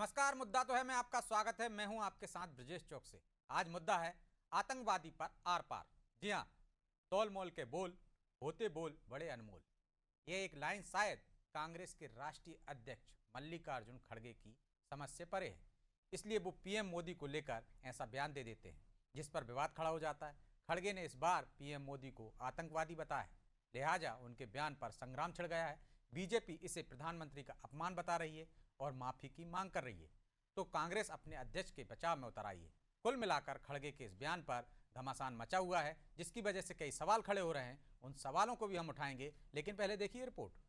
नमस्कार। मुद्दा तो है मैं आपका स्वागत है। मैं हूं आपके साथ ब्रजेश चौक से। आज मुद्दा है आतंकवादी पर आर पार। जी हां, तोल मोल के बोल होते बोल बड़े अनमोल। यह एक लाइन शायद कांग्रेस के राष्ट्रीय अध्यक्ष मल्लिकार्जुन खड़गे की समझ से परे है, इसलिए वो पीएम मोदी को लेकर ऐसा बयान दे देते हैं जिस पर विवाद खड़ा हो जाता है। खड़गे ने इस बार पीएम मोदी को आतंकवादी बताया, लिहाजा उनके बयान पर संग्राम छिड़ गया है। बीजेपी इसे प्रधानमंत्री का अपमान बता रही है और माफी की मांग कर रही है, तो कांग्रेस अपने अध्यक्ष के बचाव में उतर आई है। कुल मिलाकर खड़गे के इस बयान पर घमासान मचा हुआ है, जिसकी वजह से कई सवाल खड़े हो रहे हैं। उन सवालों को भी हम उठाएंगे, लेकिन पहले देखिए report.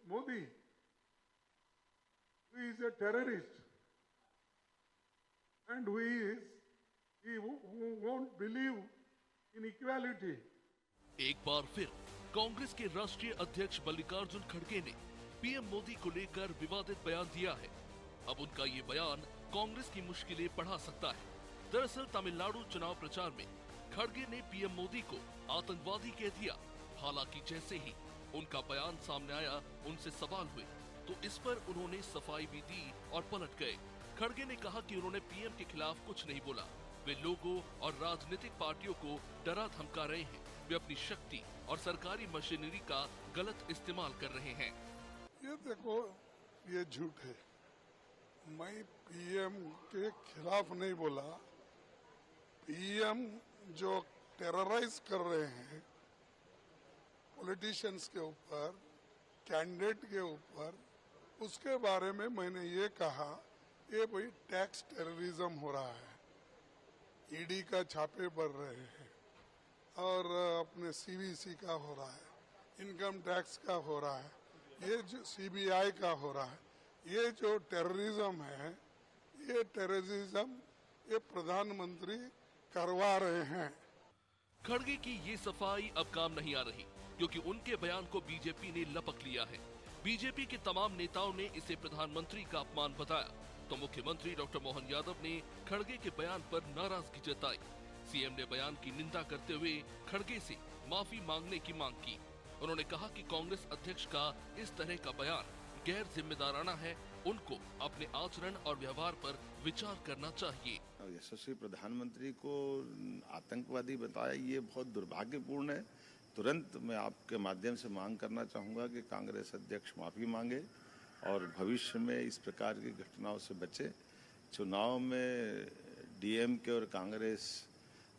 Modi, who is a terrorist and he won't believe in equality. एक बार फिर कांग्रेस के राष्ट्रीय अध्यक्ष मल्लिकार्जुन खड़गे ने पीएम मोदी को लेकर विवादित बयान दिया है। अब उनका ये बयान कांग्रेस की मुश्किलें बढ़ा सकता है। दरअसल तमिलनाडु चुनाव प्रचार में खड़गे ने पीएम मोदी को आतंकवादी कह दिया। हालांकि जैसे ही उनका बयान सामने आया, उनसे सवाल हुए तो इस पर उन्होंने सफाई भी दी और पलट गए। खड़गे ने कहा कि उन्होंने पीएम के खिलाफ कुछ नहीं बोला। वे लोगों और राजनीतिक पार्टियों को डरा धमका रहे हैं। वे अपनी शक्ति और सरकारी मशीनरी का गलत इस्तेमाल कर रहे हैं। ये देखो, ये झूठ है। मैं पीएम के खिलाफ नहीं बोला। पीएम जो टेरराइज कर रहे हैं पॉलिटिशियंस के ऊपर, कैंडिडेट के ऊपर, उसके बारे में मैंने ये कहा, ये भाई टैक्स टेररिज्म हो रहा है। ईडी का छापे बढ़ रहे हैं और अपने सीवीसी का हो रहा है, इनकम टैक्स का हो रहा है, ये जो सीबीआई का हो रहा है। ये जो टेररिज्म है, ये टेररिज्म ये प्रधानमंत्री करवा रहे हैं। खड़गे की ये सफाई अब काम नहीं आ रही, क्योंकि उनके बयान को बीजेपी ने लपक लिया है। बीजेपी के तमाम नेताओं ने इसे प्रधानमंत्री का अपमान बताया, तो मुख्यमंत्री डॉक्टर मोहन यादव ने खड़गे के बयान पर नाराजगी जताई। सीएम ने बयान की निंदा करते हुए खड़गे से माफी मांगने की मांग की। उन्होंने कहा कि कांग्रेस अध्यक्ष का इस तरह का बयान गैर जिम्मेदाराना है। उनको अपने आचरण और व्यवहार पर विचार करना चाहिए। यशस्वी प्रधानमंत्री को आतंकवादी बताया, ये बहुत दुर्भाग्यपूर्ण है। तुरंत मैं आपके माध्यम से मांग करना चाहूँगा कि कांग्रेस अध्यक्ष माफ़ी मांगे और भविष्य में इस प्रकार की घटनाओं से बचे। चुनाव में डीएमके और कांग्रेस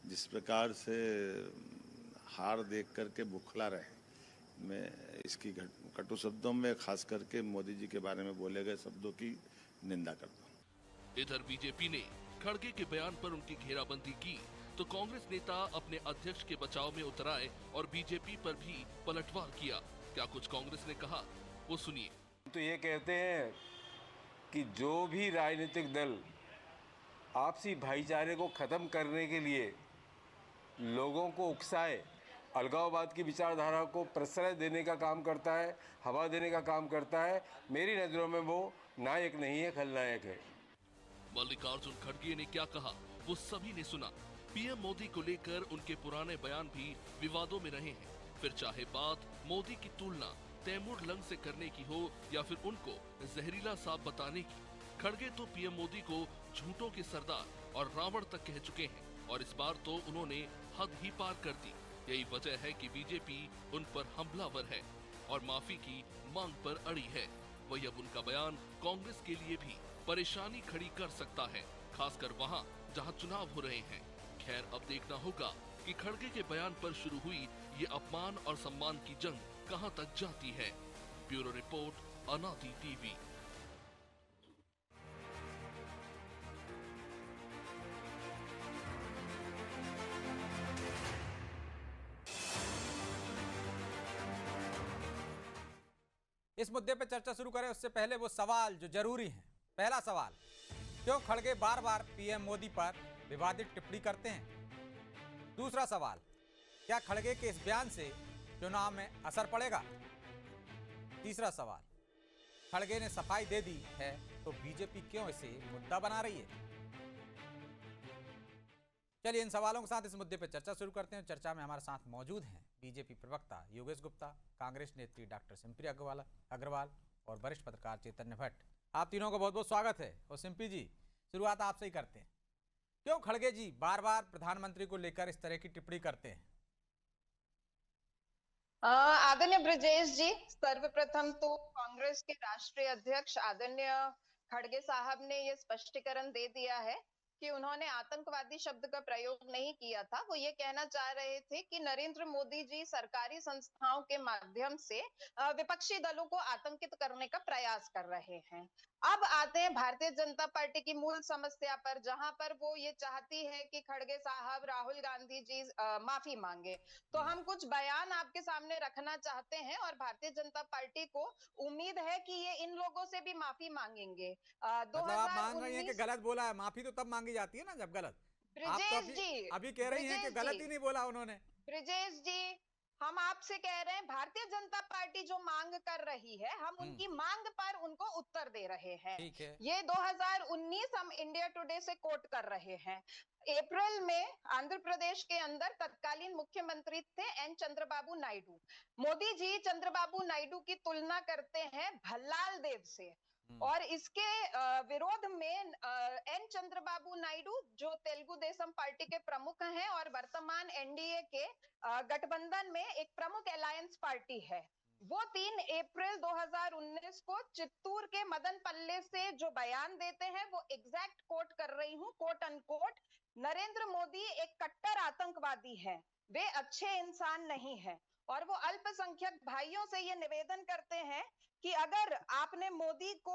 जिस प्रकार से हार देख करके बुखला रहे, मैं इसकी कटु शब्दों में खास करके मोदी जी के बारे में बोले गए शब्दों की निंदा करता हूँ। इधर बीजेपी ने खड़गे के बयान पर उनकी घेराबंदी की, तो कांग्रेस नेता अपने अध्यक्ष के बचाव में उतर आए और बीजेपी पर भी पलटवार किया। क्या कुछ कांग्रेस ने कहा, वो सुनिए। तो ये कहते हैं कि जो भी राजनीतिक दल आपसी भाईचारे को खत्म करने के लिए लोगों को उकसाए, अलगाववाद की विचारधारा को प्रश्रय देने का काम करता है, हवा देने का काम करता है, मेरी नजरों में वो नायक नहीं है, खलनायक है। मल्लिकार्जुन खड़गे ने क्या कहा, वो सभी ने सुना। पीएम मोदी को लेकर उनके पुराने बयान भी विवादों में रहे हैं। फिर चाहे बात मोदी की तुलना तैमूर लंग से करने की हो या फिर उनको जहरीला सांप बताने की, खड़गे तो पीएम मोदी को झूठों के सरदार और रावण तक कह चुके हैं, और इस बार तो उन्होंने हद ही पार कर दी। यही वजह है कि बीजेपी उन पर हमलावर है और माफी की मांग पर अड़ी है। वही अब उनका बयान कांग्रेस के लिए भी परेशानी खड़ी कर सकता है, खासकर वहां जहां चुनाव हो रहे हैं। खैर, अब देखना होगा कि खड़गे के बयान पर शुरू हुई ये अपमान और सम्मान की जंग कहां तक जाती है। ब्यूरो रिपोर्ट, अनादि टीवी। इस मुद्दे पर चर्चा शुरू करें उससे पहले वो सवाल जो जरूरी हैं। पहला सवाल, क्यों खड़गे बार बार पीएम मोदी पर विवादित टिप्पणी करते हैं? दूसरा सवाल, क्या खड़गे के इस बयान से चुनाव में असर पड़ेगा? तीसरा सवाल, खड़गे ने सफाई दे दी है तो बीजेपी क्यों इसे मुद्दा बना रही है? चलिए इन सवालों के साथ इस मुद्दे पर चर्चा शुरू करते हैं। चर्चा में हमारे साथ मौजूद हैं बीजेपी प्रवक्ता योगेश गुप्ता, कांग्रेस नेत्री डॉक्टर सिम्पी अग्रवाल और वरिष्ठ पत्रकार चैतन्य भट्ट। आप तीनों का बहुत बहुत स्वागत है। और सिम्पी जी, शुरुआत आपसे ही करते हैं। क्यों खड़गे जी बार बार प्रधानमंत्री को लेकर इस तरह की टिप्पणी करते हैं? आदरणीय ब्रजेश जी, सर्वप्रथम तो कांग्रेस के राष्ट्रीय अध्यक्ष आदरणीय खड़गे साहब ने ये स्पष्टीकरण दे दिया है कि उन्होंने आतंकवादी शब्द का प्रयोग नहीं किया था। वो ये कहना चाह रहे थे कि नरेंद्र मोदी जी सरकारी संस्थाओं के माध्यम से विपक्षी दलों को आतंकित करने का प्रयास कर रहे हैं। अब आते हैं भारतीय जनता पार्टी की मूल समस्या पर, जहां पर वो ये चाहती है कि खड़गे साहब राहुल गांधी जी माफी मांगे। तो हम कुछ बयान आपके सामने रखना चाहते हैं और भारतीय जनता पार्टी को उम्मीद है कि ये इन लोगों से भी माफी मांगेंगे। मतलब आप मांग रही हैं कि गलत बोला है? माफी तो तब मांगी जाती है ना जब गलत। आप तो अभी कह रही हैं कि गलत ही नहीं बोला उन्होंने। ब्रजेश जी, हम आपसे कह रहे हैं भारतीय जनता पार्टी जो मांग कर रही है, हम उनकी मांग पर उनको उत्तर दे रहे हैं। ठीक है। ये 2019 हम इंडिया टुडे से कोट कर रहे हैं। अप्रैल में आंध्र प्रदेश के अंदर तत्कालीन मुख्यमंत्री थे एन चंद्रबाबू नायडू। मोदी जी चंद्रबाबू नायडू की तुलना करते हैं भल्लाल देव से, और इसके विरोध में एन चंद्रबाबू नायडू जो तेलुगु देशम पार्टी के प्रमुख हैं और वर्तमान एनडीए के गठबंधन में एक प्रमुख अलायंस पार्टी है, वो 3 अप्रैल 2019 को चित्तूर के मदन पल्ले से जो बयान देते हैं, वो एग्जैक्ट कोट कर रही हूं, कोट अनकोट, नरेंद्र मोदी एक कट्टर आतंकवादी है, वे अच्छे इंसान नहीं है। और वो अल्पसंख्यक भाइयों से ये निवेदन करते हैं कि अगर आपने मोदी को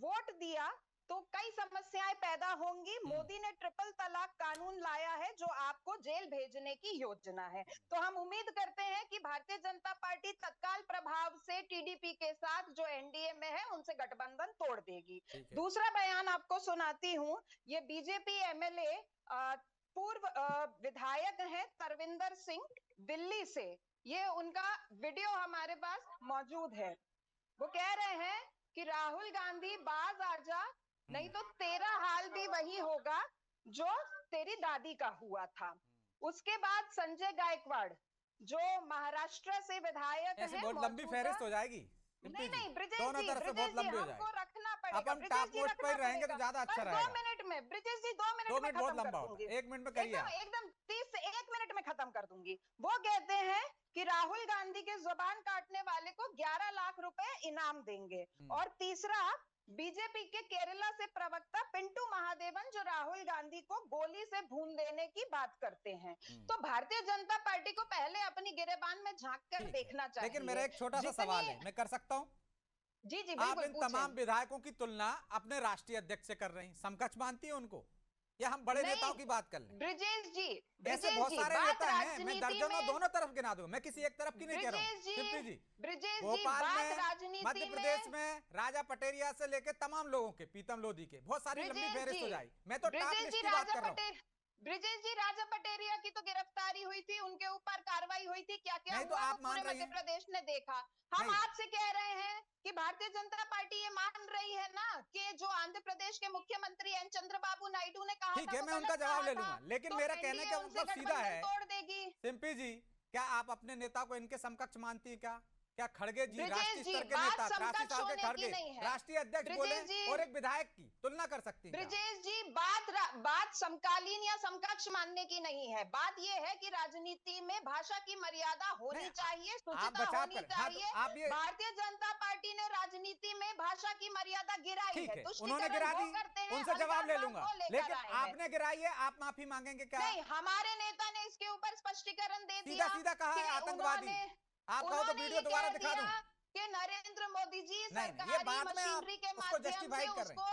वोट दिया तो कई समस्याएं पैदा होंगी। मोदी ने ट्रिपल तलाक कानून लाया है जो आपको जेल भेजने की योजना है। तो हम उम्मीद करते हैं कि भारतीय जनता पार्टी तत्काल प्रभाव से टीडीपी के साथ जो एनडीए में है उनसे गठबंधन तोड़ देगी। दूसरा बयान आपको सुनाती हूं। ये बीजेपी एमएलए पूर्व विधायक हैं तरविंदर सिंह दिल्ली से, ये उनका वीडियो हमारे पास मौजूद है। वो कह रहे हैं कि राहुल गांधी बाज आजा, नहीं तो तेरा हाल भी वही होगा जो तेरी दादी का हुआ था। उसके बाद संजय गायकवाड़ जो महाराष्ट्र से विधायक हैं, बहुत लंबी फहरिस्त हो जाएगी। नहीं ब्रिजेश दोनों जी, तरफ से बहुत लंबी हो जाएगी। रखना पड़ेगा। अपन टॉप पोस्ट पर रहेंगे तो ज्यादा अच्छा रहेगा। 2 मिनट में ब्रिजेश जी, 2 मिनट में बहुत लंबा होगा, 1 मिनट में करिए। एकदम 30 से 1 मिनट में खत्म कर दूंगी। वो कहते हैं कि राहुल गांधी के जुबान काटने वाले को 11 लाख रुपए इनाम देंगे। और तीसरा, बीजेपी के केरला से प्रवक्ता पिंटू महादेवन जो राहुल गांधी को गोली से भून देने की बात करते हैं। तो भारतीय जनता पार्टी को पहले अपनी गिरेबान में झांक कर देखना चाहिए। लेकिन मेरा एक छोटा सा सवाल है, मैं कर सकता हूँ? जी जी आप इन तमाम विधायकों की तुलना अपने राष्ट्रीय अध्यक्ष से कर रहे हैं, समकक्ष मानती है उनको, या हम बड़े नेताओं की बात कर लें? ब्रिजेश जी, ऐसे बहुत सारे नेता हैं, मैं दर्जनों दोनों तरफ गिना दूं, मैं किसी एक तरफ की नहीं कह रहा हूं। सिंपली जी, भोपाल में, मध्य प्रदेश में राजा पटेरिया से लेकर तमाम लोगों के, पीतम लोधी के, बहुत सारी लंबी फहरिस्त हो जाएगी। मैं तो टॉप लिस्ट की बात कर रहा हूं। ब्रिजेश जी, राजा पटेरिया की तो गिरफ्तारी हुई थी, उनके ऊपर कार्रवाई हुई थी, क्या क्या हुआ वो पूरे मध्य प्रदेश ने देखा। हम आपसे कह रहे हैं कि भारतीय जनता पार्टी ये मान रही है ना कि जो आंध्र प्रदेश के मुख्यमंत्री एन चंद्रबाबू नायडू ने कहा, ठीक है, मैं उनका जवाब ले लूंगा, लेकिन मेरा कहने का मतलब सीधा है, तोड़ देगी। सिंपी जी, क्या आप अपने नेता को इनके समकक्ष मानती है? क्या खड़गे जी राष्ट्रीय स्तर के नेता, 83 साल के खड़गे राष्ट्रीय अध्यक्ष बोले और एक विधायक की तुलना कर सकती हैं? ब्रिजेश जी, बात समकालीन या समकक्ष मानने की नहीं है। बात यह है कि राजनीति में भाषा की मर्यादा होनी चाहिए, शुचिता होनी चाहिए। भारतीय जनता पार्टी ने राजनीति में भाषा की मर्यादा गिराई है, उन्होंने गिरा दी, उनसे जवाब ले लूंगा, लेकिन आपने गिराई है, आप माफी मांगेंगे क्या? नहीं, हमारे नेता ने इसके ऊपर स्पष्टीकरण दे दिया, सीधा कहा है आतंकवादी। आप कहो तो वीडियो दोबारा दिखा दूं कि नरेंद्र मोदी जी सरकारी मशीनरी के माध्यम से उसको,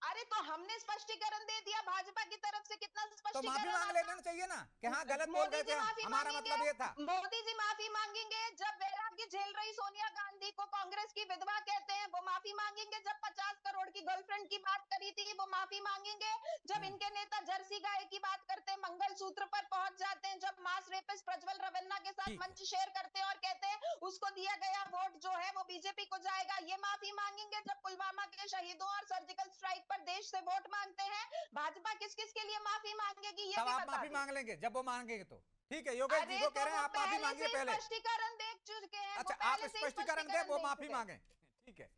अरे तो हमने स्पष्टीकरण दे दिया, भाजपा की तरफ से कितना स्पष्टीकरण, तो माफी मांग लेना चाहिए ना कि हाँ गलत बोल गए थे, हमारा मतलब ये था। मोदी जी माफी मांगेंगे जब वैराग्य झेल रही सोनिया गांधी को कांग्रेस की विधवा कहते हैं, वो माफी मांगेंगे। जब 50 करोड़ की गर्लफ्रेंड की बात करी थी, वो माफी मांगेंगे। जब इनके नेता जर्सी गाय की बात करते हैं, मंगलसूत्र पर पहुंच जाते हैं, जब मास रेपिस्ट प्रज्वल रवन्ना के साथ मंच शेयर करते हैं और कहते हैं उसको दिया गया वोट जो है वो बीजेपी को जाएगा, ये माफी मांगेंगे। जब पुलवामा के शहीदों और सर्जिकल स्ट्राइक पर देश से वोट मांगते हैं? भाजपा किस किस के लिए माफी मांगेगी ये तब भी आप बता माफी दें। मांग लेंगे जब वो मांगेंगे तो ठीक है। योगेश जी अरे वो तो कह रहे हैं वो आप माफी पहले मांगिए से पहले। स्पष्टीकरण देख चुके हैं, अच्छा, वो आप पहले से स्पष्टीकरण दें, वो देख माफी चुके हैं। मांगे, ठीक है।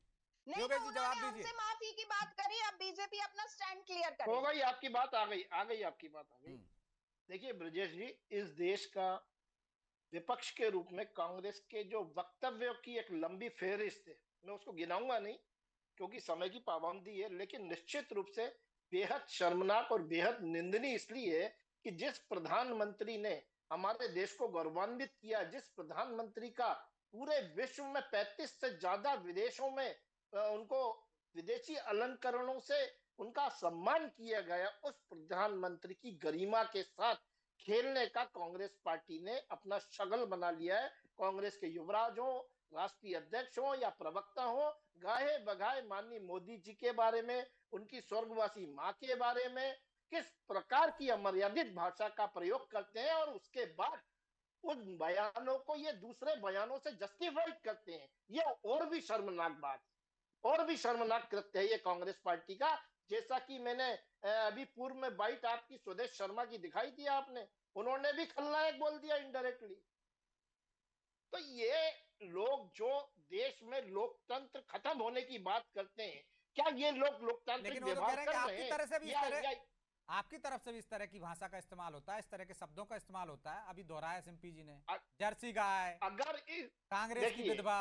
नहीं योगेश तो जी उन्होंने जवाब हमसे दीजिए। माफी की बात करी, अब बीजेपी अपना स्टैंड क्लियर हो करे। गई आपकी बात, आ गई आपकी बात आ गई। देखिए ब्रजेश जी, इस देश का विपक्ष के रूप में कांग्रेस के जो वक्तव्यों की एक लंबी फेहरिस्त है, मैं उसको गिनाऊंगा नहीं क्योंकि समय की पाबंदी है, लेकिन निश्चित रूप से बेहद शर्मनाक और बेहद निंदनीय इसलिए है कि जिस प्रधानमंत्री ने हमारे देश को गौरवान्वित किया, जिस प्रधानमंत्री का पूरे विश्व में 35 से ज्यादा विदेशों में उनको विदेशी अलंकरणों से उनका सम्मान किया गया, उस प्रधानमंत्री की गरिमा के साथ खेलने का कांग्रेस पार्टी ने अपना शगल बना लिया है। कांग्रेस के युवराज हो, राष्ट्रीय अध्यक्ष हो या प्रवक्ता हो, गाहे बगाए माननीय मोदी जी के बारे में, उनकी स्वर्गवासी माँ के बारे में किस प्रकार की अमर्यादित भाषा का प्रयोग करते हैं और उसके बाद उन बयानों को ये दूसरे बयानों से जस्टिफाइड करते हैं। ये और भी शर्मनाक बात, और भी शर्मनाक कृत्य है ये कांग्रेस पार्टी का। जैसा कि मैंने अभी पूर्व में बाइट आपकी स्वदेश शर्मा की दिखाई थी आपने, उन्होंने भी खलनायक बोल दिया इनडायरेक्टली। तो ये लोग जो देश में लोकतंत्र खत्म होने की बात करते हैं, क्या ये लोग लोकतांत्रिक लेकिन वो तो कह व्यवहार रहे हैं कि कर आपकी रहे तरह से भी इस हैं तरह, आपकी तरफ से भी इस तरह की भाषा का इस्तेमाल होता है, इस तरह के शब्दों का इस्तेमाल होता है। अभी दोहराया सिम्पी जी ने, जर्सी गाय, अगर इस कांग्रेस की देखिए विधवा।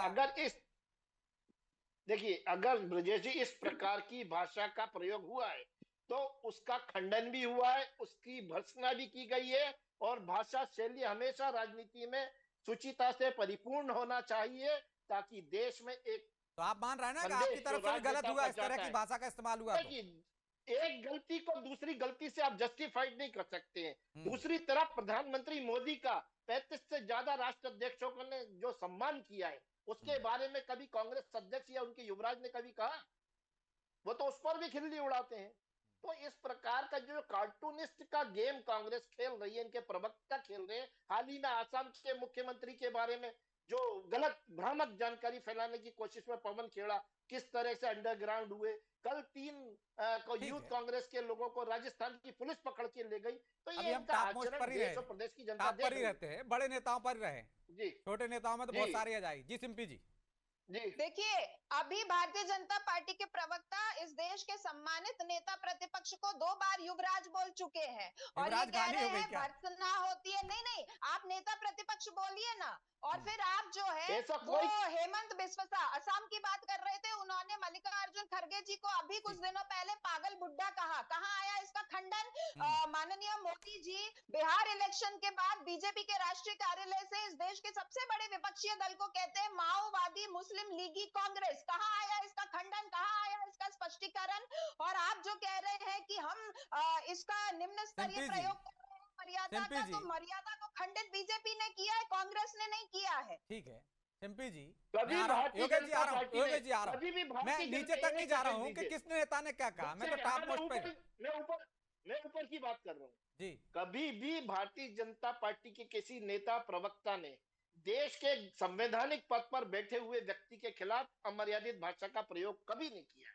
अगर ब्रजेश जी इस प्रकार की भाषा का प्रयोग हुआ है तो उसका खंडन भी हुआ है, उसकी भर्त्सना भी की गई है। और भाषा शैली हमेशा राजनीति में सुचिता से परिपूर्ण होना चाहिए ताकि देश में एक तो आप मान रहे हैं ना कि संदेश आपकी तरफ जो से भी गलत राजनेता हुआ, पर इस तरह जाता की है। भाषा का इस्तेमाल हुआ तो? देखिए, एक गलती को दूसरी गलती से आप जस्टिफाइड नहीं कर सकते हैं। दूसरी हम्म। तरफ प्रधानमंत्री मोदी का 35 से ज्यादा राष्ट्र अध्यक्षों ने जो सम्मान किया है, उसके बारे में कभी कांग्रेस अध्यक्ष या उनके युवराज ने कभी कहा? वो तो उस पर भी खिल्ली उड़ाते हैं। तो इस प्रकार का जो कार्टूनिस्ट का गेम कांग्रेस खेल रही है, इनके प्रवक्ता खेल रहे हैं। हाल ही में आसाम के मुख्यमंत्री के बारे में जो गलत भ्रामक जानकारी फैलाने की कोशिश में पवन खेड़ा किस तरह से अंडरग्राउंड हुए, कल 3 यूथ कांग्रेस के लोगों को राजस्थान की पुलिस पकड़ के ले गई। तो अभी ये हम इनका टॉप मोस्ट आचरण पर ही देश रहे, और प्रदेश की जनता टॉप देख पर ही रही है। रहते हैं, बड़े नेताओं पर ही रहे जी छोटे नेताओं में तो जी। बहुत सारी आ जाएगी। जी सिम्पी जी। देखिए, अभी भारतीय जनता पार्टी के प्रवक्ता इस देश के सम्मानित नेता प्रतिपक्ष को 2 बार युवराज बोल चुके हैं और ये युवराज कह गाली रहे हो गई हैं क्या? भर्त्सना होती है। नहीं नहीं, आप नेता प्रतिपक्ष बोलिए ना। और फिर आप जो है ऐसा वो कोई हेमंत बिस्वा असम की बात कर रहे थे, उन्होंने मल्लिकार्जुन खड़गे जी को अभी कुछ दिनों पहले पागल बुड्ढा कहा। कहाँ आया इसका खंडन? माननीय मोदी जी बिहार इलेक्शन के बाद बीजेपी के राष्ट्रीय कार्यालय से इस देश के सबसे बड़े विपक्षी दल को कहते हैं माओवादी मुस्लिम लीगी कांग्रेस। कहाँ आया इसका खंडन? कहाँ आया इसका स्पष्टीकरण? और आप जो कह रहे हैं कि हम इसका निम्न स्तरीय सिम्पी जी, प्रयोग कर रहे हैं मर्यादा सिम्पी का, जी। तो मर्यादा को खंडित बीजेपी ने किया है, कांग्रेस ने नहीं किया है। ठीक है सिम्पी जी, कभी मैं आ रहा हूँ। भारतीय योगेश जी आ जनता रहा हूँ, पार्टी योगेश ने जी आ रहा कभी भी हूँ। भारतीय मैं नीचे जनता तक नहीं जा रहा हूँ कि दीजिए। किस नेता ने क्या कहा, मैं तो मुझसे- टॉप हाँ, मोस्ट पे हूँ। मैं ऊपर की बात कर रहा हूँ। जी कभी भी भारतीय जनता पार्टी के किसी नेता प्रवक्ता ने देश के संवैधानिक पद पर बैठे हुए व्यक्ति के खिलाफ अमर्यादित भाषा का प्रयोग कभी नहीं किया।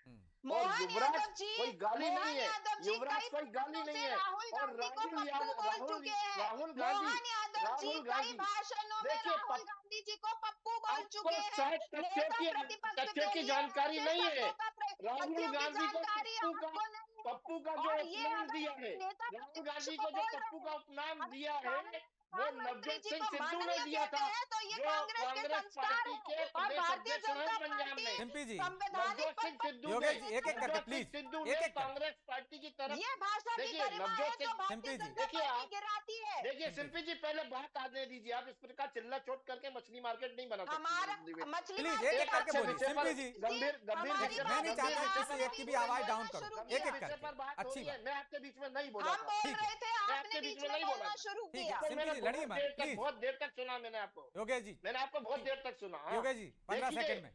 और मोहन युवराज यादव जी, कोई गाली मोहन नहीं है, यादव जी युवराज कई कोई गाली नहीं है। राहुल और गांधी को पप्पू बोल चुके हैं। राहुल मोहन गांधी यादव जी राहुल कई गांधी भाषणों में देखिए, राहुल गांधी जी को पप्पू बोल आपको चुके हैं। शायद नेता तथ्यों की लिए जानकारी ऐसे नहीं है। शब्दों का राहुल तथ्यों की गांधी को जानकारी आपको नहीं है। पप्पू का जो और ये उपनाम अगर दिया है, नेता राहुल प्रतिपक्ष गांधी को को जो बोल पप्पू का रहे उपनाम हैं, दिया है वो प्रधानमंत्री नवजोत जी सिंह को सिद्धू ने माननीय दिया कहते था, हैं, तो ये जो कांग्रेस के कांग्रेस संस्कार पार्टी है। के और प्रदेश भारतीय अध्यक्ष रहे जनता पंजाब पार्टी में। सिम्पी जी, संवैधानिक नवजोत सिंह पद पर सिद्धू योगेश ने जी, एक-एक करके नवजोत सिंह प्लीज, सिद्धू एक-एक ने करके। कांग्रेस पार्टी की तरफ ये भाषा की देखिए गरिमा है नवजोत जो सिंह भारतीय सिम्पी जी, जनता देखिए पार्टी आप गिराती है। देखिए शिल्पी जी पहले बात आने दीजिए। आप इस प्रकार चिल्ला चोट करके मछली मार्केट नहीं बना सकते। हमारा मछली प्लीज मार्केट एक-एक करके अच्छे बोलिए। विषय पर सिम्पी जी, गंभीर गंभीर हमारी विषय मैं नहीं बात चाहता आपने किसी एक की भी बीच में आवाज डाउन बोलना करूं। शुरू एक किया। एक विषय करके, पर बात हो अच्छी रही है। बात। मैं आपके बीच में नहीं बोला हम था। बोल ठीक है, रहे थे, मैं आपने आपके बीच में बोलना शुरू ठीक है, किया। तो सिम्पी मैंने जी, लड़िए बहुत मत, देर तक प्लीज। बहुत देर तक सुना मैंने आपको। योगेश जी, मैंने आपको बहुत देर तक सुना। हाँ। योगेश जी 15 देखिए, सेकंड में।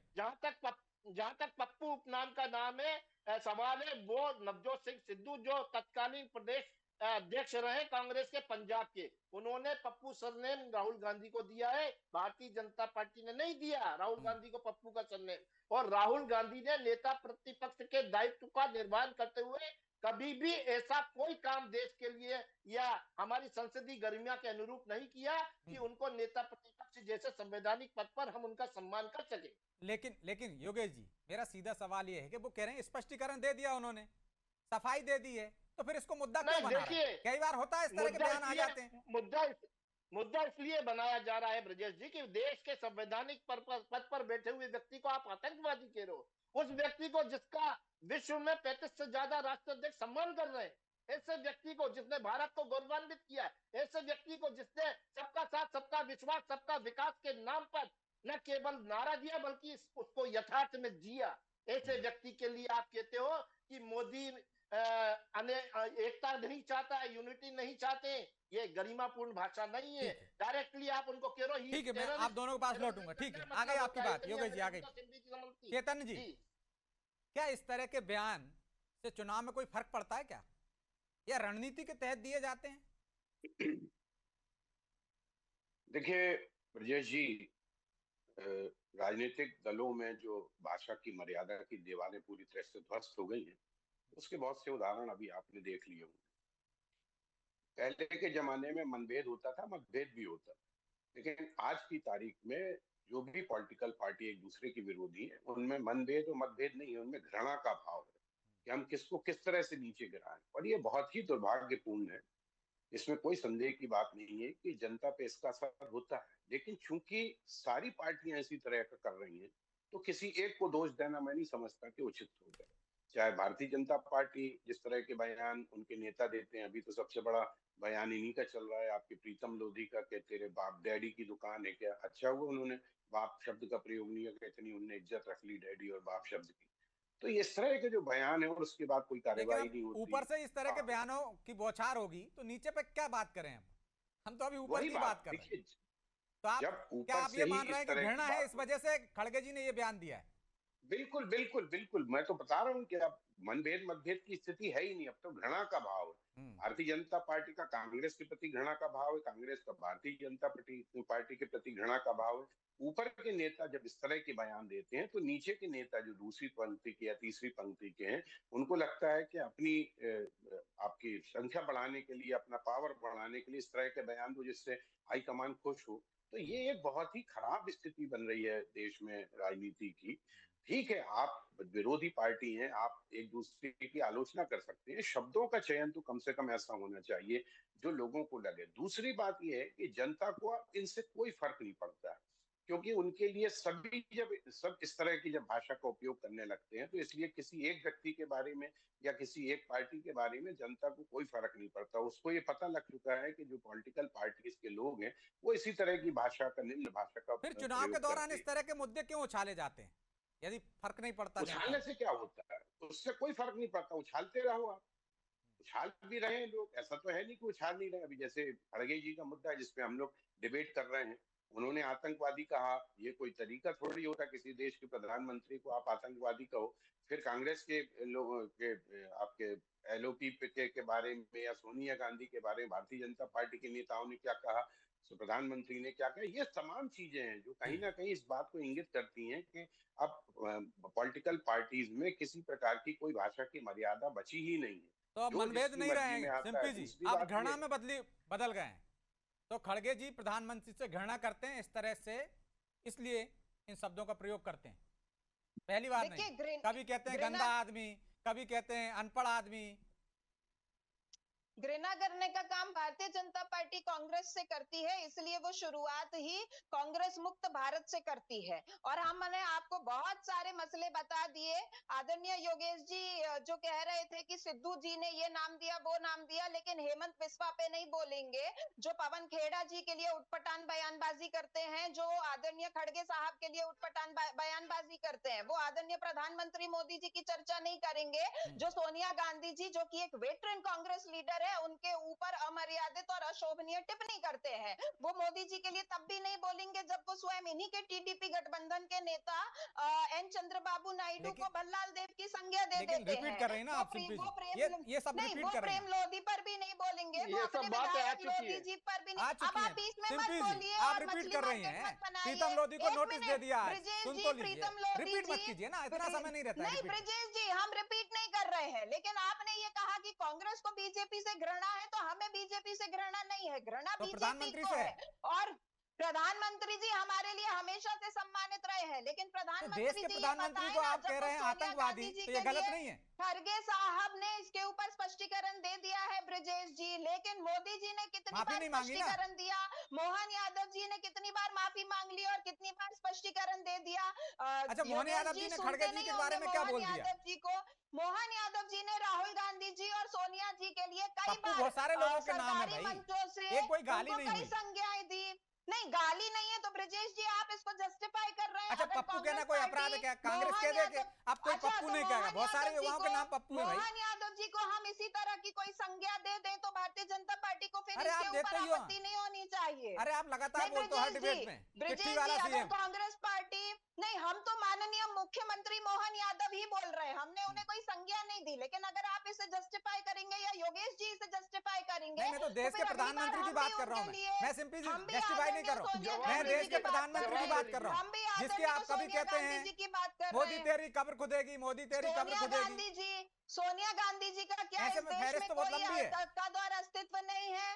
जहां तक पप्पू उपनाम का नाम है सवाल है, वो नवजोत सिंह सिद्धू जो तत्कालीन प्रदेश अध्यक्ष रहे कांग्रेस के पंजाब के, उन्होंने पप्पू सरनेम राहुल गांधी को दिया है। भारतीय जनता पार्टी ने नहीं दिया राहुल गांधी को पप्पू का सरनेम। और राहुल गांधी ने नेता प्रतिपक्ष के दायित्व का निर्वहन करते हुए कभी भी ऐसा कोई काम देश के लिए या हमारी संसदीय गरिमा के अनुरूप नहीं किया कि उनको नेता प्रतिपक्ष जैसे संवैधानिक पद पर हम उनका सम्मान कर सके। लेकिन योगेश जी, मेरा सीधा सवाल ये है कि वो कह रहे हैं स्पष्टीकरण दे दिया उन्होंने, सफाई दे दी है, तो फिर इसको मुद्दा क्यों बना रहे हैं? कई बार होता है इस तरह के बयान आ जाते हैं। मुद्दा इसलिए बनाया जा रहा है ब्रजेश जी कि देश के संवैधानिक पद पर बैठे हुए व्यक्ति को आप आतंकवादी कह रहे हो, उस व्यक्ति को जिसका विश्व में 35 से ज्यादा राष्ट्राध्यक्ष सम्मान कर रहे हैं, ऐसे व्यक्ति को जिसने भारत को गौरवान्वित किया, ऐसे व्यक्ति को जिसने सबका साथ सबका विश्वास सबका विकास के नाम पर न केवल नारा दिया बल्कि उसको यथार्थ में जिया, ऐसे व्यक्ति के लिए आप कहते हो कि मोदी एकता नहीं चाहता है, यूनिटी नहीं चाहते, ये गरिमापूर्ण भाषा नहीं है। डायरेक्टली आप उनको कह रहे हो। ठीक है, मैं आप दोनों के पास लौटूंगा। ठीक है, आ गई आपकी बात योगेश जी, आ गई। चेतन जी, क्या इस तरह के बयान से चुनाव में कोई फर्क पड़ता है क्या, या रणनीति के तहत दिए जाते हैं? देखिए ब्रजेश जी, राजनीतिक दलों में जो भाषा की मर्यादा की दीवारें पूरी तरह से ध्वस्त हो गई हैं, उसके बहुत से उदाहरण अभी आपने देख लिए होंगे। पहले के जमाने में मनभेद होता था, मतभेद भी होता, लेकिन आज की तारीख में जो भी पॉलिटिकल पार्टी एक दूसरे की विरोधी है, उनमें मनभेद और मतभेद नहीं है, उनमें घृणा का भाव है कि हम किसको किस तरह से नीचे गिराएं। और ये बहुत ही दुर्भाग्यपूर्ण है, इसमें कोई संदेह की बात नहीं है कि जनता पे इसका असर होता है। लेकिन चूंकि सारी पार्टियां इसी तरह का कर रही हैं, तो किसी एक को दोष देना मैं नहीं समझता कि उचित होगा। चाहे भारतीय जनता पार्टी जिस तरह के बयान उनके नेता देते हैं, अभी तो सबसे बड़ा बयान इन्हीं का चल रहा है, आपके प्रीतम लोधी का, कि तेरे बाप डैडी की दुकान है क्या। अच्छा हुआ उन्होंने बाप शब्द का प्रयोग नहीं किया, इतनी उन्होंने इज्जत रख ली डैडी और बाप शब्द की। तो इस तरह के जो बयान है और उसके बाद कोई कार्रवाई नहीं होती, ऊपर से इस तरह के बयानों की बौछार होगी तो नीचे पे क्या बात करें हम तो अभी ऊपर की बात कर रहे हैं। तो आप क्या आप ये मान रहे हैं कि घृणा है, इस वजह से खड़गे जी ने ये बयान दिया है? बिल्कुल बिल्कुल बिल्कुल, मैं तो बता रहा हूँ कि अब मनभेद मतभेद की स्थिति है ही नहीं, अब तो घृणा का भाव है। भारतीय जनता पार्टी का कांग्रेस के प्रति घृणा का भाव है, कांग्रेस का भारतीय जनता पार्टी के प्रति घृणा का भाव है। ऊपर के नेता जब इस तरह के बयान देते हैं, तो नीचे के नेता जो दूसरी पंक्ति के या तीसरी पंक्ति के हैं, उनको लगता है कि अपनी आपकी संख्या बढ़ाने के लिए, अपना पावर बढ़ाने के लिए इस तरह के बयान दो जिससे हाईकमान खुश हो। तो ये एक बहुत ही खराब स्थिति बन रही है देश में राजनीति की। ठीक है, आप विरोधी पार्टी हैं, आप एक दूसरे की आलोचना कर सकते हैं, शब्दों का चयन तो कम से कम ऐसा होना चाहिए जो लोगों को लगे। दूसरी बात यह है कि जनता को इनसे कोई फर्क नहीं पड़ता है, क्योंकि उनके लिए सभी जब सब इस तरह की जब भाषा का उपयोग करने लगते हैं, तो इसलिए किसी एक व्यक्ति के बारे में या किसी एक पार्टी के बारे में जनता को कोई फर्क नहीं पड़ता। उसको ये पता लग चुका है कि जो पॉलिटिकल पार्टीज के लोग हैं वो इसी तरह की भाषा का, निम्न भाषा का। फिर चुनाव के दौरान इस तरह के मुद्दे क्यों उछाले जाते हैं यदि फर्क नहीं पड़ता? उछालने से क्या होता है, उससे कोई फर्क नहीं पड़ता, उछालते रहो आप। उछाल भी रहे हैं लोग, ऐसा तो है नहीं कि उछाल नहीं रहे। अभी जैसे खड़गे जी का मुद्दा है जिसपे हम लोग डिबेट कर रहे हैं, उन्होंने आतंकवादी कहा, ये कोई तरीका थोड़ी होता किसी देश के प्रधानमंत्री को आप आतंकवादी कहो। फिर कांग्रेस के लोगों के आपके एलओपी के बारे में या सोनिया गांधी के बारे में भारतीय जनता पार्टी के नेताओं ने क्या कहा, प्रधानमंत्री ने क्या कहा, ये तमाम चीजें हैं जो कहीं ना कहीं इस बात को इंगित करती हैं कि अब पॉलिटिकल पार्टीज में किसी प्रकार की कोई भाषा की मर्यादा बची ही नहीं है। तो अब मनभेद नहीं रहेंगे सिंपी जी, आप घृणा में बदल गए हैं। तो खड़गे जी प्रधानमंत्री से घृणा करते हैं इस तरह से, इसलिए इन शब्दों का प्रयोग करते हैं। पहली बार नहीं, कभी कहते हैं गंदा आदमी, कभी कहते हैं अनपढ़ आदमी। घृणा करने का काम भारतीय जनता पार्टी कांग्रेस से करती है, इसलिए वो शुरुआत ही कांग्रेस मुक्त भारत से करती है। और हमने आपको बहुत सारे मसले बता दिए। आदरणीय योगेश जी जो कह रहे थे कि सिद्धू जी ने ये नाम दिया वो नाम दिया, लेकिन हेमंत बिस्वा पे नहीं बोलेंगे, जो पवन खेड़ा जी के लिए उटपटांग बयानबाजी करते हैं, जो आदरणीय खड़गे साहब के लिए उटपटांग बयानबाजी करते हैं, वो आदरणीय प्रधानमंत्री मोदी जी की चर्चा नहीं करेंगे, जो सोनिया गांधी जी जो कि एक वेटरन कांग्रेस लीडर लीडर है उनके ऊपर अमर्यादित और अशोभनीय टिप्पणी करते हैं। वो मोदी जी के लिए तब भी नहीं बोलेंगे जब वो स्वयं इन्हीं के टीडीपी गठबंधन के नेता एन चंद्रबाबू नायडू को भल्लाल देव की संज्ञा दे देते हैं। रिपीट कर रही हैं ना आप सिंपली जी, ये सब रिपीट कर रही हैं। प्रेम लोधी पर भी नहीं बोलेंगे, ये सब बात आ चुकी लोधी है। जी पर भी नहीं। आ चुकी अब है। आप बीच में मत सिंपली जी, बोलिए आप और रिपीट मछली कर रही मार्केट हैं। मत बनाइए। प्रीतम लोधी को एक नोटिस दे मिनट, दिया आज, ब्रिजेश सुन जी, तो लीजिए। प्रीतम लोधी रिपीट मत जी, कीजिए ना, इतना समय नहीं रहता है। नहीं रिपीट। ब्रिजेश जी, हम रिपीट नहीं कर रहे हैं, लेकिन आपने ये कहा कि कांग्रेस को बीजेपी से घृणा है, तो हमें बीजेपी से घृणा नहीं है, घृणा तो बीजेपी प्रधानमंत्री को से है। और प्रधानमंत्री जी हमारे लिए हमेशा से सम्मानित रहे हैं, लेकिन तो प्रधानमंत्री देश के जी ये प्रधानमंत्री बताएं को ना, आप जब कह वो रहे हैं सोनिया आतंकवादी, गांधी जी तो ये के गलत लिए नहीं है? खड़गे साहब ने इसके ऊपर स्पष्टीकरण दे दिया है ब्रिजेश जी, लेकिन मोदी जी ने कितनी माफी बार नहीं मांगी ना? स्पष्टीकरण दिया, मोहन यादव जी ने कितनी बार माफी मांग ली और कितनी बार स्पष्टीकरण दे दिया। अच्छा, मोहन योगेश यादव जी ने सुनते खड़गे जी नहीं के बारे होंगे में क्या बोल मोहन दिया? यादव जी को। मोहन यादव जी ने राहुल गांधी जी और सोनिया जी के लिए कई पप्पू बार बहुत सारे लोगों के नाम है सरकारी भाई, मंचों से ये कोई गाली उनको नहीं कई हुई। संज्ञाएं दी। नहीं, गाली नहीं है तो ब्रिजेश जी आप इसको जस्टिफाई कर रहे हैं। अच्छा, अगर पप्पू कहना कांग्रेस कोई पार्टी अपराध है क्या? कांग्रेस मोहन कह दे कि यादव- अब कोई अच्छा, पप्पू तो नहीं कहेगा, मोहन बहुत सारे यादव जी युवाओं के को- नाम पप्पू है भाई। मोहन यादव जी को हम इसी तरह की कोई संज्ञा दे दें तो भारतीय जनता पार्टी को फिर अरे आप इसके देते ऊपर ही हो। आपत्ति नहीं होनी चाहिए। अरे आप लगातार नहीं, बोलते हो हर ब्रिजेश डिबेट जी, में, ब्रिजेश चिट्ठी जी, वाला अगर सीएम। कांग्रेस पार्टी नहीं, हम तो माननीय मुख्यमंत्री मोहन यादव ही बोल रहे हैं, हमने उन्हें कोई संज्ञा नहीं दी, लेकिन अगर आप इसे जस्टिफाई करेंगे या योगेश जी इसे जस्टिफाई करेंगे, नहीं, मैं तो देश के फिर अगली बार प्रधानमंत्री की हम बात भी कर रहा हूँ। उनके लिए- मैं सिंपली हम भी जस्टिफाई नहीं कर आदरणीय रहा हूँ, सोनिया मैं गांधी देश जी के की बात प्रधानमंत्री कर की रहे बात हैं। कर रहा हम भी हूँ, जिसके आदरणीय आप कभी सोनिया कहते गांधी जी की बात हैं कर मोदी रहे हैं। तेरी कब्र खुदेगी, मोदी तेरी कब्र सोनिया खुदेगी। गांधी जी, सोनिया गांधी जी का क्या ऐसे इस में देश फहरिस्त में तो बहुत कोई लंबी है। हक्कादार अस्तित्व नहीं है।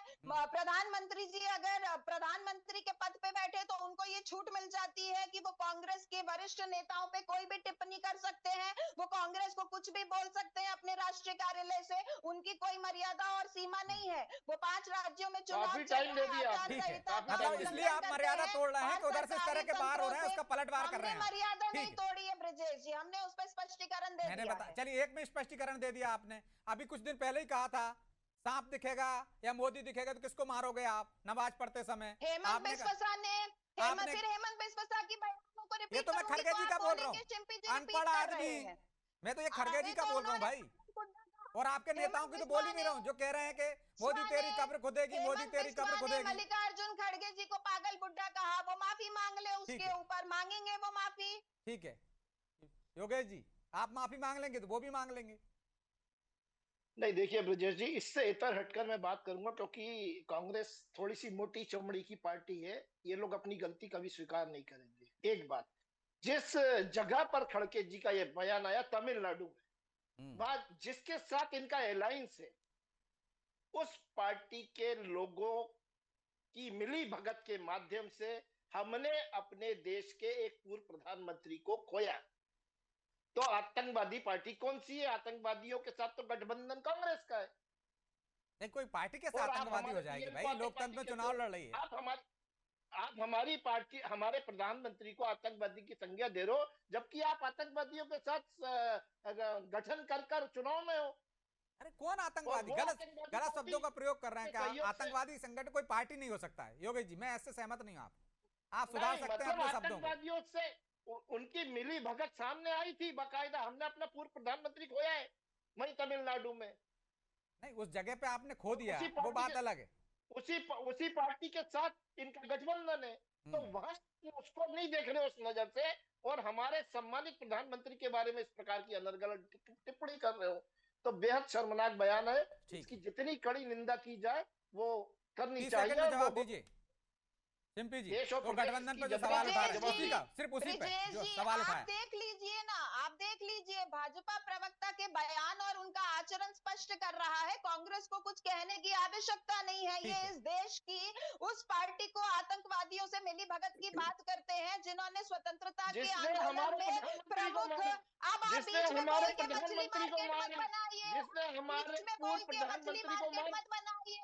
प्रधानमंत्री जी अगर प्रधानमंत्री के पद पे बैठे तो उनको ये छूट मिल जाती है कि वो कांग्रेस के वरिष्ठ नेताओं पे कोई भी टिप्पणी कर सकते हैं, वो कांग्रेस को कुछ भी बोल सकते हैं अपने राष्ट्रीय कार्यालय से, उनकी कोई मर्यादा और सीमा नहीं है। वो 5 राज्यों में चुनाव काफी चल टाइम रहा दे है, दिया आचार आपने। ठीक है, संहिता का मतलब उल्लंघन इसलिए आप करते मर्यादा हैं तोड़ रहे हैं और कि उधर से इस तरह के सरकारी बाहर हो रहे हैं, तंत्रों उसका पलटवार कर हमने रहे हैं। मर्यादा नहीं ठीक है। तोड़ी है ब्रिजेश जी, हमने उस पर स्पष्टीकरण दे मैंने दिया बता, है। चलिए एक में स्पष्टीकरण दे दिया आपने। अभी कुछ दिन पहले ही कहा था सांप दिखेगा या मोदी दिखेगा तो किसको मारोगे आप नमाज पढ़ते समय? हेमंत आपने बिस्वा ने आपने- हेमंत बिस्वा की बयानों को ये रिपीट तो मैं करूंगी खड़गे तो जी आप का बोल रहा बोलेंगे हूँ, चिंपी जी अनपढ़ repeat कर आदमी। रहे हैं। मैं तो ये खड़गे जी अरे का तो बोल रहा हूँ उन्होंने भाई। और आपके नेताओं की तो बोल ही नहीं रहा हूँ जो कह रहे हैं कि मोदी बिस्वा तेरी ने- कब्र खुदेगी, मोदी हेमंत तेरी कब्र बिस्वा ने खुदेगी। मल्लिकार्जुन खड़गे जी को पागल बुड्ढा कहा, वो माफी मांग ले, ठीक उसके है। ऊपर मांगेंगे वो माफी। ठीक है योगेश जी, आप माफी मांग लेंगे तो वो भी मांग लेंगे। नहीं, देखिए ब्रजेश जी, इससे इतर हटकर मैं बात करूंगा, क्योंकि कांग्रेस थोड़ी सी मोटी चमड़ी की पार्टी है, ये लोग अपनी गलती कभी स्वीकार नहीं करेंगे। एक बात, जिस जगह पर खड़गे जी का ये बयान आया तमिलनाडु में, बात जिसके साथ इनका अलायंस है, उस पार्टी के लोगों की मिली भगत के माध्यम से हमने अपने देश के एक पूर्व प्रधानमंत्री को खोया। तो आतंकवादी पार्टी कौन सी है? आतंकवादियों के साथ तो गठबंधन कांग्रेस का है। नहीं, कोई पार्टी के और साथ आप आतंकवादी हो हमारे जाएगी PM भाई, को लोकतंत्र में आतंकवादी चुनाव कहते लड़ रही हो। है। आप हमारी पार्टी, हमारे प्रधानमंत्री को आतंकवादी की संज्ञा दे रहे हो, जबकि आप आतंकवादियों के साथ गठन कर चुनाव में हो। अरे कौन आतंकवादी? वो गलत आतंकवादी गलत पार्टी शब्दों का प्रयोग कर रहे हैं के क्या? सहयोग से- आतंकवादी संगठन कोई पार्टी नहीं हो सकता है योगेश जी, मैं ऐसे सहमत नहीं हूँ। आप सुधार नहीं, सकते हैं मतलब अपने शब्दों को। आतंकवादियों से उनकी मिली भगत सामने आई थी बाकायदा। हमने अपना पूर्व प्रधानमंत्री खोया है वहीं तमिलनाडु में। नहीं, उस जगह पे आपने खो दिया, उसी वो पार्टी बात के- अलग है। उसी पार्टी के साथ इनका गठबंधन है, तो वहां उसको नहीं देख रहे उस नजर से, और हमारे सम्मानित प्रधानमंत्री के बारे में इस प्रकार की अनर्गल टिप्पणी कर रहे हो, तो बेहद शर्मनाक बयान है। इसकी जितनी कड़ी निंदा की जाए वो करनी 30 चाहिए। सेकंड में जवाब वो- दीजिए सिंपी जी, देश और वो प्रदेश गठबंधन की पे जो जब सवाल उठा रहे हैं ब्रिजेश उसी का, सिर्फ उसी पे ब्रिजेश जो जी, सवाल आप उठाया। देख लीजिए ना, आप देख लीजिए, भाजपा प्रवक्ता के बयान और उनका आचरण स्पष्ट कर रहा है, कांग्रेस को कुछ कहने की आवश्यकता नहीं है। ये इस देश की उस पार्टी को आतंकवादियों से मिली भगत की बात करते हैं जिन्होंने स्वतंत्रता के जिसने आंदोलन हमारे में प्रधानमंत्री को प्रमुख। मारा, अब आप जिसने बीच में हमारे बोल के मछली प्रधानमंत्री को मार्केट मत मारा, बनाइए, जिसने हमारे बीच में पूर्व बोल के मछली प्रधानमंत्री को मार्केट मारा, मत बनाइए।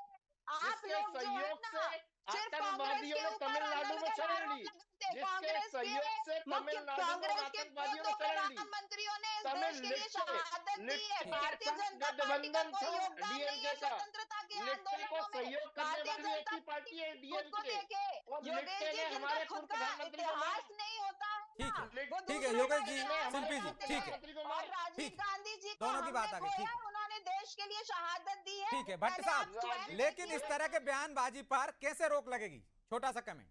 आप जिसके लोग जो है सहयोग ना, से सिर्फ कांग्रेस आतंकवादियों के ने ऊपर तमिलनाडु में अनर्गल शरण आरोप ली, लगाते हैं। जिसके कांग्रेस सहयोग से के मुख्य तमिलनाडु में कांग्रेस के आतंकवादियों दो ने शरण ली। प्रधानमंत्रियों ने इस तमिल देश के लिए शहादत दी है। लिट्टे भारतीय के साथ जनता पार्टी का गठबंधन कोई था योगदान नहीं डीएमके है का। स्वतंत्रता के लिट्टे को आंदोलनों में। सहयोग करने भारतीय वाली एक जनता ही पार्टी है खुद को डीएमके, देखे, और योगेश लिट्टे जी, ने जिनका हमारे खुद पूर्व का प्रधानमंत्री को मारा। इतिहास नहीं होता है ठीक ना, है, वो ठीक है दूसरों योगेश का जी, इतिहास सिंपी जी, बनाते ठीक हैं। है, और राजीव ठीक है। गांधी जी को दोनों की बात हमने आ गई, ठीक खोया, है। उन्होंने देश देश के लिए शहादत दी है। ठीक है भट्ट पहले आप साहब, चैन लेकिन रखिए। इस तरह के बयानबाजी पर कैसे रोक लगेगी? छोटा सा कमेंट,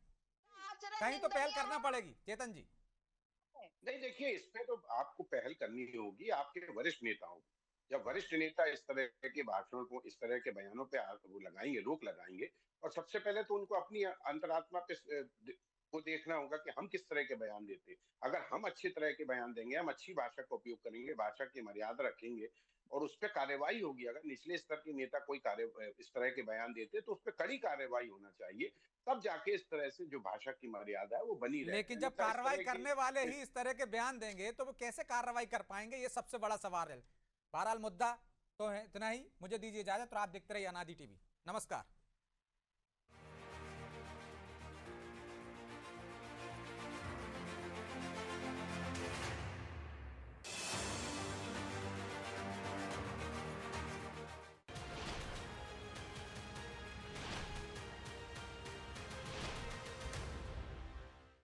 आचरण कहीं तो पहल निंदनीय करना है। पड़ेगी। चेतन जी, नहीं देखिए, इस पे तो आपको पहल करनी होगी आपके वरिष्ठ नेताओं को। जब वरिष्ठ नेता इस तरह के भाषणों को, इस तरह के बयानों पे वो लगाएंगे, रोक लगाएंगे, और सबसे पहले तो उनको अपनी अंतरात्मा पे को देखना होगा कि हम किस तरह के बयान देते हैं। अगर हम अच्छी तरह के बयान देंगे, हम अच्छी भाषा का उपयोग करेंगे, भाषा की मर्यादा रखेंगे और उस पर कार्रवाई होगी। अगर निचले स्तर के नेता कोई कार्य इस तरह के बयान देते तो उस पर कड़ी कार्रवाई होना चाहिए, तब जाके इस तरह से जो भाषा की मर्यादा है वो बनी रहे। लेकिन जब अन्यथा इस कार्रवाई तरह की- करने वाले ही इस तरह के बयान देंगे तो वो कैसे कार्रवाई कर पाएंगे? ये सबसे बड़ा सवाल है। बहरहाल मुद्दा तो है इतना ही। मुझे दीजिए इजाजत और आप देखते रहिए अनादि टीवी। नमस्कार।